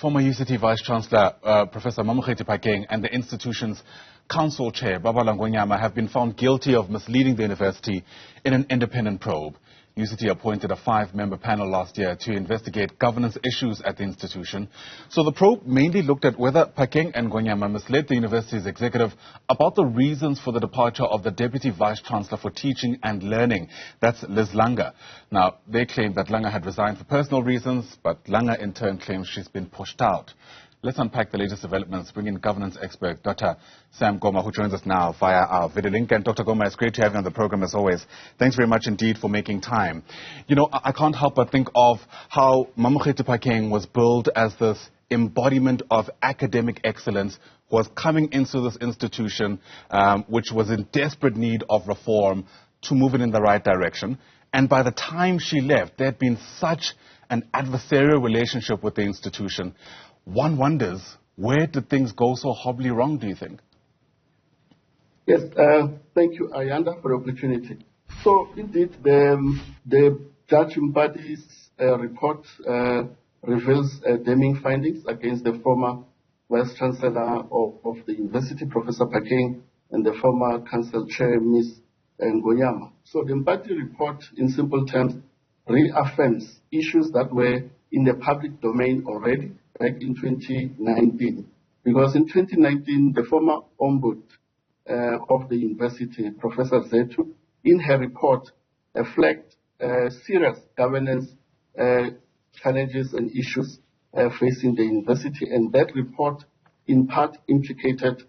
former UCT Vice-Chancellor Professor Mamokgethi Phakeng and the institution's council chair, Babalwa Ngonyama, have been found guilty of misleading the university in an independent probe. UCT appointed a 5-member panel last year to investigate governance issues at the institution. So the probe mainly looked at whether Phakeng and Ngonyama misled the university's executive about the reasons for the departure of the Deputy Vice-Chancellor for Teaching and Learning. That's Lis Lange. Now, they claim that Lange had resigned for personal reasons, but Lange in turn claims she's been pushed out. Let's unpack the latest developments, bring in governance expert Dr Sam Koma, who joins us now via our video link. And Dr. Koma, it's great to have you on the program as always. Thanks very much indeed for making time. You know, I can't help but think of how Mamokgethi Phakeng was billed as this embodiment of academic excellence, was coming into this institution, which was in desperate need of reform to move it in the right direction. And by the time she left, there had been such an adversarial relationship with the institution. One wonders, where did things go so horribly wrong, do you think? Yes, thank you, Ayanda, for the opportunity. So, indeed, the Judge Mpadi's report reveals damning findings against the former Vice-Chancellor of the University, Professor Phakeng, and the former Council Chair, Ms. Ngonyama. So, the Mpadi report, in simple terms, reaffirms issues that were in the public domain already back in 2019. Because in 2019, the former ombud of the university, Professor Zethu, in her report, flagged serious governance challenges and issues facing the university, and that report in part implicated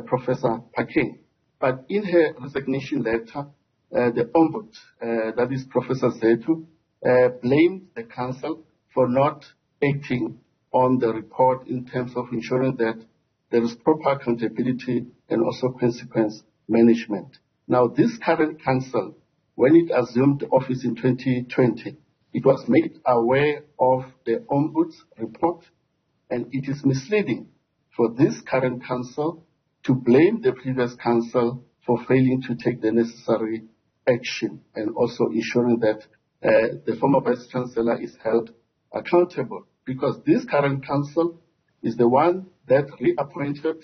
Professor Phakeng. But in her resignation letter, the ombud, that is Professor Zethu, blamed the council for not acting on the report in terms of ensuring that there is proper accountability and also consequence management. Now, this current council, when it assumed office in 2020, it was made aware of the Ombuds report, and it is misleading for this current council to blame the previous council for failing to take the necessary action and also ensuring that the former Vice-Chancellor is held accountable, because this current council is the one that reappointed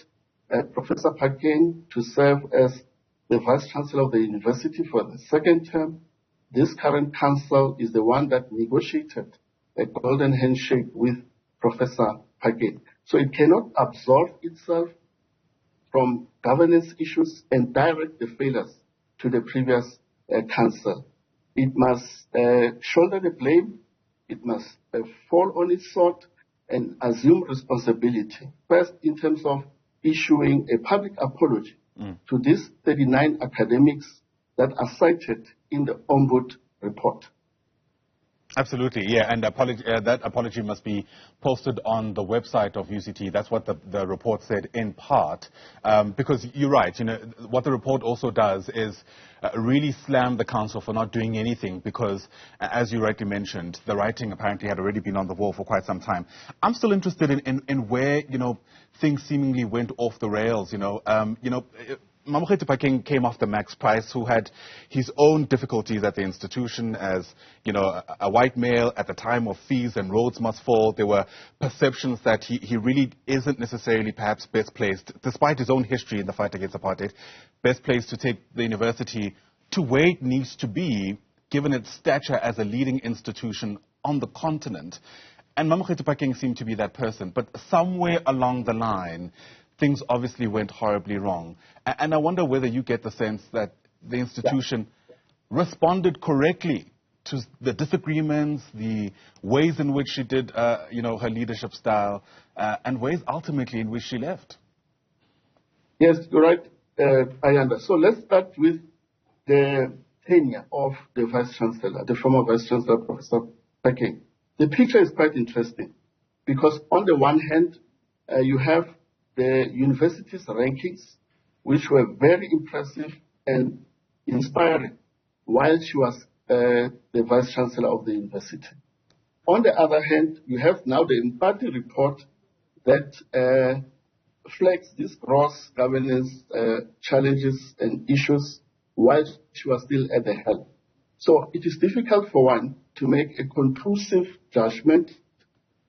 Professor Phakeng to serve as the Vice-Chancellor of the university for the second term. This current council is the one that negotiated a golden handshake with Professor Phakeng. So it cannot absolve itself from governance issues and direct the failures to the previous council. It must shoulder the blame. It must fall on its sword and assume responsibility. First, in terms of issuing a public apology to these 39 academics that are cited in the Ombud report. Absolutely, yeah, and that apology must be posted on the website of UCT. That's what the report said in part, because you're right, you know, what the report also does is really slam the council for not doing anything, because, as you rightly mentioned, the writing apparently had already been on the wall for quite some time. I'm still interested in where, you know, things seemingly went off the rails, Mamokgethi Phakeng came after Max Price, who had his own difficulties at the institution as, you know, a white male at the time of fees and roads must fall. There were perceptions that he really isn't necessarily perhaps best placed, despite his own history in the fight against apartheid, best placed to take the university to where it needs to be, given its stature as a leading institution on the continent. And Mamokgethi Phakeng seemed to be that person. But somewhere along the line, things obviously went horribly wrong. And I wonder whether you get the sense that the institution responded correctly to the disagreements, the ways in which she did, her leadership style, and ways ultimately in which she left. Yes, you're right, Ayanda. So let's start with the tenure of the Vice-Chancellor, the former Vice-Chancellor, Professor Phakeng. The picture is quite interesting because on the one hand, you have the university's rankings, which were very impressive and inspiring while she was the Vice-Chancellor of the university. On the other hand, you have now the Mpadi report that flags these gross governance challenges and issues while she was still at the helm. So it is difficult for one to make a conclusive judgment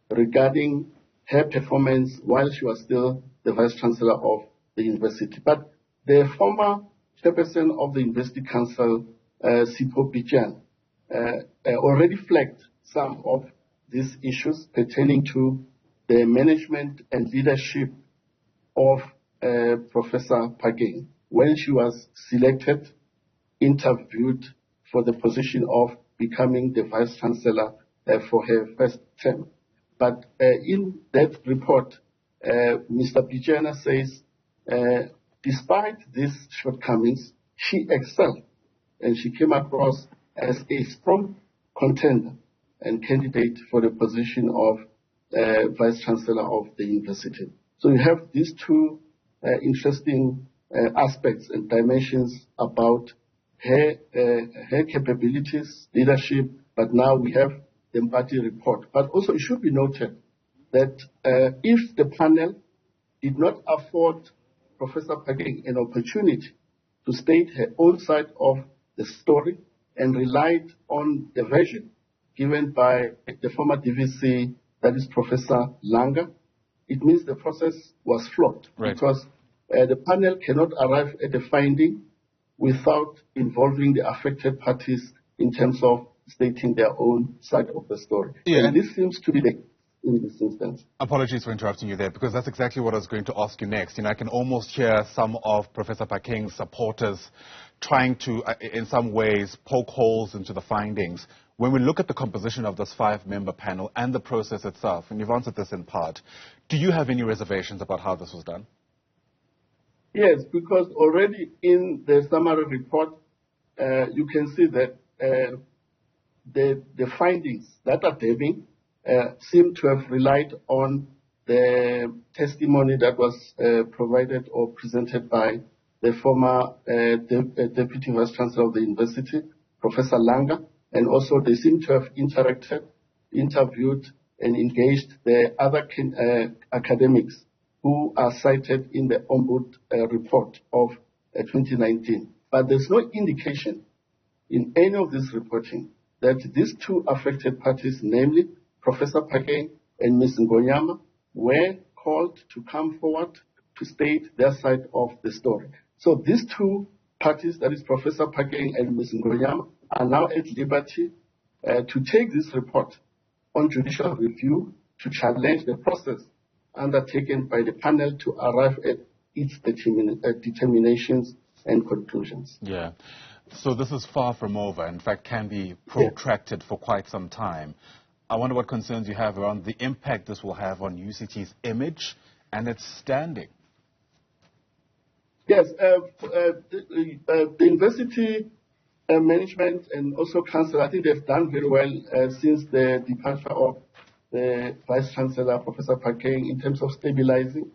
regarding her performance while she was still the Vice-Chancellor of the university. But the former chairperson of the University Council, Sipho Pichana, already flagged some of these issues pertaining to the management and leadership of Professor Phakeng when she was selected, interviewed for the position of becoming the Vice-Chancellor for her first term. But in that report, Mr. Pichana says, despite these shortcomings, she excelled and she came across as a strong contender and candidate for the position of Vice-Chancellor of the university. So you have these two interesting aspects and dimensions about her capabilities, leadership, but now we have the party report. But also it should be noted that if the panel did not afford Professor Phakeng an opportunity to state her own side of the story and relied on the version given by the former DVC, that is Professor Lange, it means the process was flawed. Right. Because the panel cannot arrive at a finding without involving the affected parties in terms of stating their own side of the story. Yeah. And this seems to be the in this instance. Apologies for interrupting you there, because that's exactly what I was going to ask you next. I can almost hear some of Professor Phakeng's supporters trying to, in some ways, poke holes into the findings. When we look at the composition of this 5-member panel and the process itself, and you've answered this in part, do you have any reservations about how this was done? Yes, because already in the summary report, you can see that the findings that are damning seem to have relied on the testimony that was provided or presented by the former Deputy Vice-Chancellor of the University, Professor Lange, and also they seem to have interviewed and engaged the other academics who are cited in the Ombud report of 2019. But there's no indication in any of this reporting that these two affected parties, namely Professor Phakeng and Ms. Ngonyama, were called to come forward to state their side of the story. So these two parties, that is Professor Phakeng and Ms. Ngonyama, are now at liberty to take this report on judicial review to challenge the process undertaken by the panel to arrive at its determinations and conclusions. Yeah. So this is far from over. In fact, can be protracted for quite some time. I wonder what concerns you have around the impact this will have on UCT's image and its standing. Yes, the university management and also council, I think they've done very well since the departure of the Vice-Chancellor, Professor Phakeng, in terms of stabilizing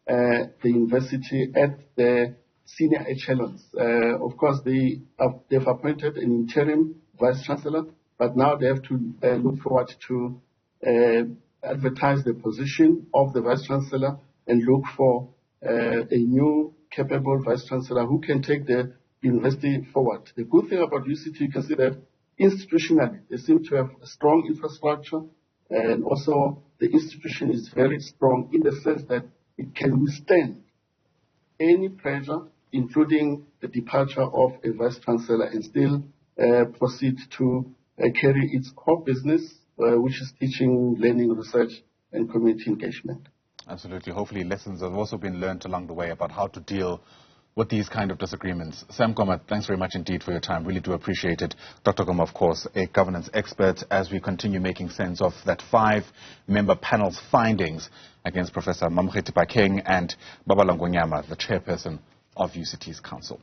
the university at the senior echelons. Of course, they've appointed an interim Vice-Chancellor, but now they have to look forward to advertise the position of the Vice-Chancellor and look for a new capable Vice-Chancellor who can take the university forward. The good thing about UCT, you can see that institutionally, they seem to have a strong infrastructure, and also the institution is very strong in the sense that it can withstand any pressure, including the departure of a Vice-Chancellor, and still proceed to carry its core business, which is teaching, learning, research, and community engagement. Absolutely. Hopefully lessons have also been learned along the way about how to deal with these kind of disagreements. Sam Koma, thanks very much indeed for your time. Really do appreciate it. Dr. Koma, of course, a governance expert, as we continue making sense of that 5-member panel's findings against Professor Mamokgethi Phakeng and Babalwa Ngonyama, the chairperson of UCT's council.